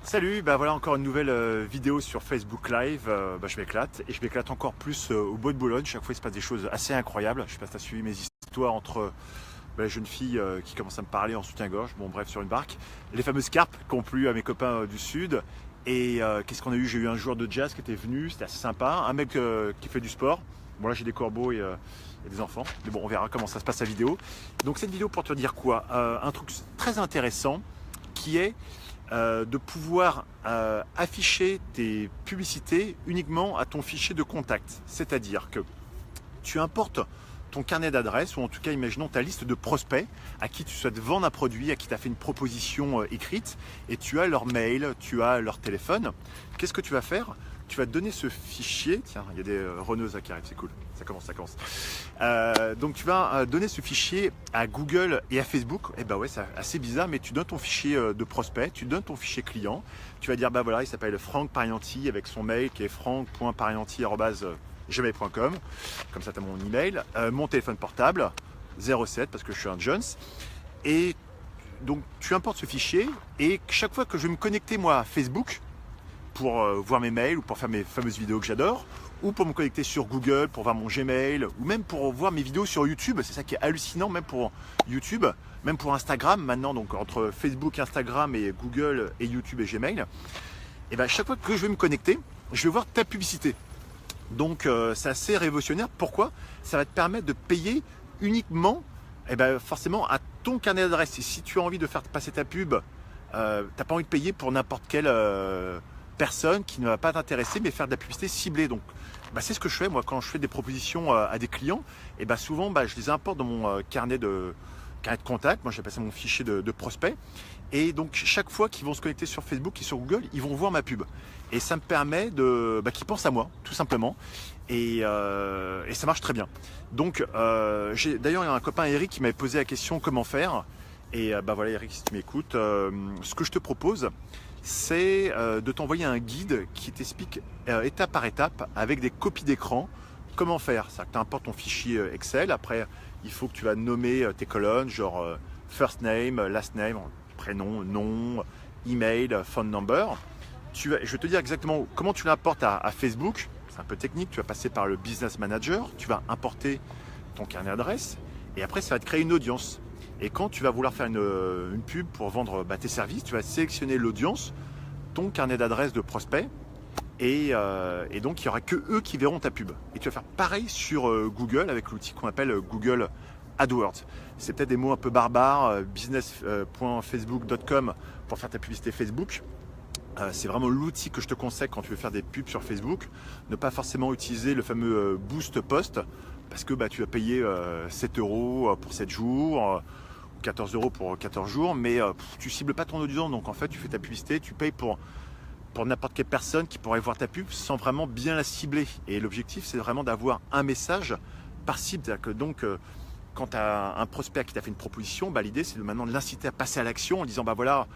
Salut, bah voilà encore une nouvelle vidéo sur Facebook Live. Je m'éclate et je m'éclate encore plus au Bois de Boulogne. Chaque fois il se passe des choses assez incroyables. Je sais pas si tu as suivi mes histoires entre la jeune fille qui commence à me parler en soutien-gorge, bon bref sur une barque, les fameuses carpes qui ont plu à mes copains du sud. Et qu'est-ce qu'on a eu? J'ai eu un joueur de jazz qui était venu, c'était assez sympa, un mec qui fait du sport. Bon là j'ai des corbeaux et des enfants, mais bon on verra comment ça se passe la vidéo. Donc cette vidéo pour te dire quoi? Un truc très intéressant qui est de pouvoir afficher tes publicités uniquement à ton fichier de contact. C'est-à-dire que tu importes ton carnet d'adresses, ou en tout cas imaginons ta liste de prospects à qui tu souhaites vendre un produit, à qui tu as fait une proposition écrite, et tu as leur mail, tu as leur téléphone. Qu'est-ce que tu vas faire? Tu vas donner ce fichier, tiens, il y a des reneuses qui arrivent, c'est cool, ça commence. Donc tu vas donner ce fichier à Google et à Facebook. Et bah ouais, c'est assez bizarre, mais tu donnes ton fichier de prospect, tu donnes ton fichier client, tu vas dire bah voilà, il s'appelle Franck Parianti avec son mail qui est franck.parianti@gmail.com, comme ça tu as mon email, mon téléphone portable 07 parce que je suis un Jones, et donc tu importes ce fichier, et chaque fois que je vais me connecter moi à Facebook pour voir mes mails ou pour faire mes fameuses vidéos que j'adore, ou pour me connecter sur Google, pour voir mon Gmail, ou même pour voir mes vidéos sur YouTube. C'est ça qui est hallucinant, même pour YouTube, même pour Instagram maintenant, donc entre Facebook, Instagram et Google et YouTube et Gmail. Et bien chaque fois que je vais me connecter, je vais voir ta publicité. Donc c'est assez révolutionnaire. Pourquoi? Ça va te permettre de payer uniquement, forcément à ton carnet d'adresse. Et si tu as envie de faire passer ta pub, t'as pas envie de payer pour n'importe quelle personne qui ne va pas t'intéresser, mais faire de la publicité ciblée. Donc c'est ce que je fais moi quand je fais des propositions à des clients. Et souvent je les importe dans mon carnet de contact. Moi j'ai passé mon fichier de prospect, et donc chaque fois qu'ils vont se connecter sur Facebook et sur Google, ils vont voir ma pub, et ça me permet de qu'ils pensent à moi tout simplement, et ça marche très bien. Donc d'ailleurs il y a un copain Eric qui m'avait posé la question comment faire, et voilà Eric, si tu m'écoutes, ce que je te propose, c'est de t'envoyer un guide qui t'explique étape par étape avec des copies d'écran comment faire. C'est-à-dire que tu importes ton fichier Excel, après il faut que tu vas nommer tes colonnes, genre first name, last name, prénom, nom, email, phone number. Je vais te dire exactement comment tu l'importes à Facebook. C'est un peu technique, tu vas passer par le Business Manager, tu vas importer ton carnet d'adresse, et après ça va te créer une audience. Et quand tu vas vouloir faire une pub pour vendre tes services, tu vas sélectionner l'audience, ton carnet d'adresse de prospect, et donc il n'y aura que eux qui verront ta pub. Et tu vas faire pareil sur Google avec l'outil qu'on appelle Google AdWords. C'est peut-être des mots un peu barbares, business.facebook.com pour faire ta publicité Facebook. C'est vraiment l'outil que je te conseille quand tu veux faire des pubs sur Facebook. Ne pas forcément utiliser le fameux Boost Post, parce que tu vas payer 7 € pour 7 jours, 14 € pour 14 jours, mais tu cibles pas ton audience. Donc en fait tu fais ta publicité, tu payes pour n'importe quelle personne qui pourrait voir ta pub sans vraiment bien la cibler. Et l'objectif c'est vraiment d'avoir un message par cible. C'est-à-dire que donc quand tu as un prospect qui t'a fait une proposition, l'idée c'est maintenant de l'inciter à passer à l'action en disant voilà,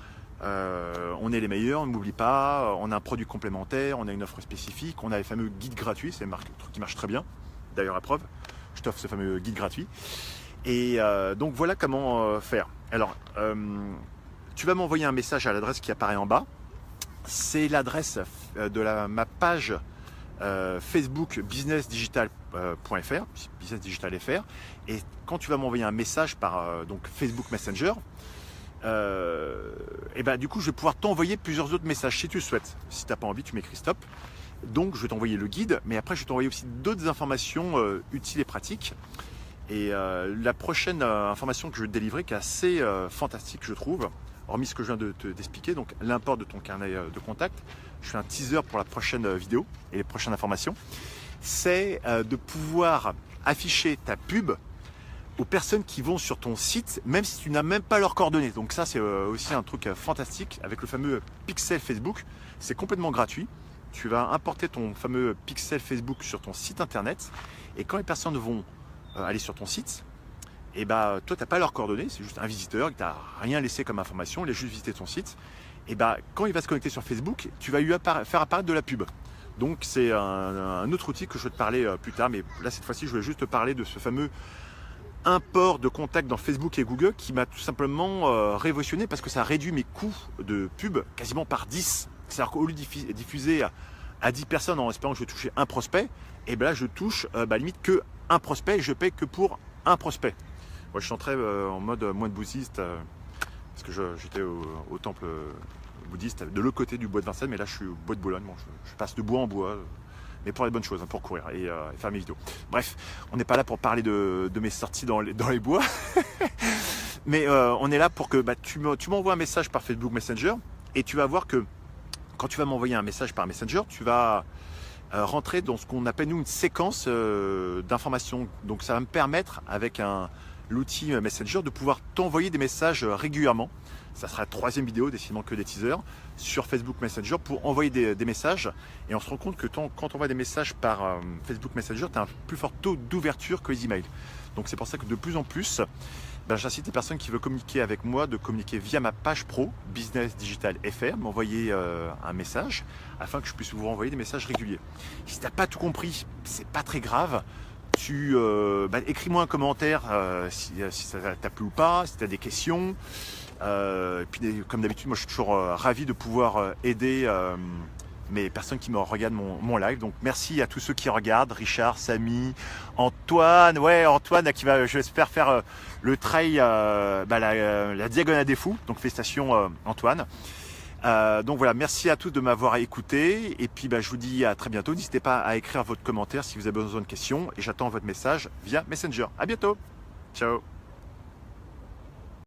on est les meilleurs, ne m'oublie pas, on a un produit complémentaire, on a une offre spécifique, on a les fameux guides gratuits, c'est un truc qui marche très bien. D'ailleurs à preuve, je t'offre ce fameux guide gratuit. Et donc voilà comment faire. Alors tu vas m'envoyer un message à l'adresse qui apparaît en bas. C'est l'adresse de ma page Facebook businessdigital.fr, Business Digital FR. Et quand tu vas m'envoyer un message par donc Facebook Messenger, du coup je vais pouvoir t'envoyer plusieurs autres messages si tu le souhaites. Si tu n'as pas envie, tu m'écris stop. Donc je vais t'envoyer le guide, mais après je vais t'envoyer aussi d'autres informations utiles et pratiques. Et la prochaine information que je vais te délivrer, qui est assez fantastique je trouve, hormis ce que je viens d'expliquer, donc l'import de ton carnet de contact, je fais un teaser pour la prochaine vidéo et les prochaines informations, c'est de pouvoir afficher ta pub aux personnes qui vont sur ton site, même si tu n'as même pas leurs coordonnées. Donc ça c'est aussi un truc fantastique avec le fameux pixel Facebook. C'est complètement gratuit. Tu vas importer ton fameux pixel Facebook sur ton site internet, et quand les personnes vont aller sur ton site, toi tu n'as pas leurs coordonnées, c'est juste un visiteur qui t'a rien laissé comme information, il a juste visité ton site. Et quand il va se connecter sur Facebook, tu vas lui faire apparaître de la pub. Donc c'est un autre outil que je vais te parler plus tard, mais là cette fois-ci je voulais juste te parler de ce fameux un port de contact dans Facebook et Google qui m'a tout simplement révolutionné parce que ça réduit mes coûts de pub quasiment par 10. C'est-à-dire qu'au lieu de diffuser à 10 personnes en espérant que je vais toucher un prospect, et ben là je touche limite que un prospect et je paye que pour un prospect. Moi je suis entré en mode moine bouddhiste parce que j'étais au temple bouddhiste de l'autre côté du bois de Vincennes, mais là je suis au bois de Boulogne. Bon, je passe de bois en bois, mais pour les bonnes choses, pour courir et faire mes vidéos. Bref, on n'est pas là pour parler de mes sorties dans les bois, mais on est là pour que tu m'envoies un message par Facebook Messenger et tu vas voir que quand tu vas m'envoyer un message par Messenger, tu vas rentrer dans ce qu'on appelle nous une séquence d'informations. Donc ça va me permettre avec l'outil Messenger de pouvoir t'envoyer des messages régulièrement. Ça sera la troisième vidéo, décidément que des teasers, sur Facebook Messenger pour envoyer des messages. Et on se rend compte que quand on envoie des messages par Facebook Messenger, tu as un plus fort taux d'ouverture que les emails. Donc c'est pour ça que de plus en plus, j'incite les personnes qui veulent communiquer avec moi de communiquer via ma page pro, Business Digital FR, m'envoyer un message afin que je puisse vous renvoyer des messages réguliers. Si tu n'as pas tout compris, c'est pas très grave. Écris-moi un commentaire si ça t'a plu ou pas, si tu as des questions. Et puis comme d'habitude, moi je suis toujours ravi de pouvoir aider mes personnes qui me regardent mon live. Donc merci à tous ceux qui regardent, Richard, Samy, Antoine, Antoine qui va, j'espère, faire le trail, la diagonale des fous. Donc félicitations Antoine. Donc voilà, merci à tous de m'avoir écouté. Et puis je vous dis à très bientôt. N'hésitez pas à écrire votre commentaire si vous avez besoin de questions. Et j'attends votre message via Messenger. À bientôt. Ciao.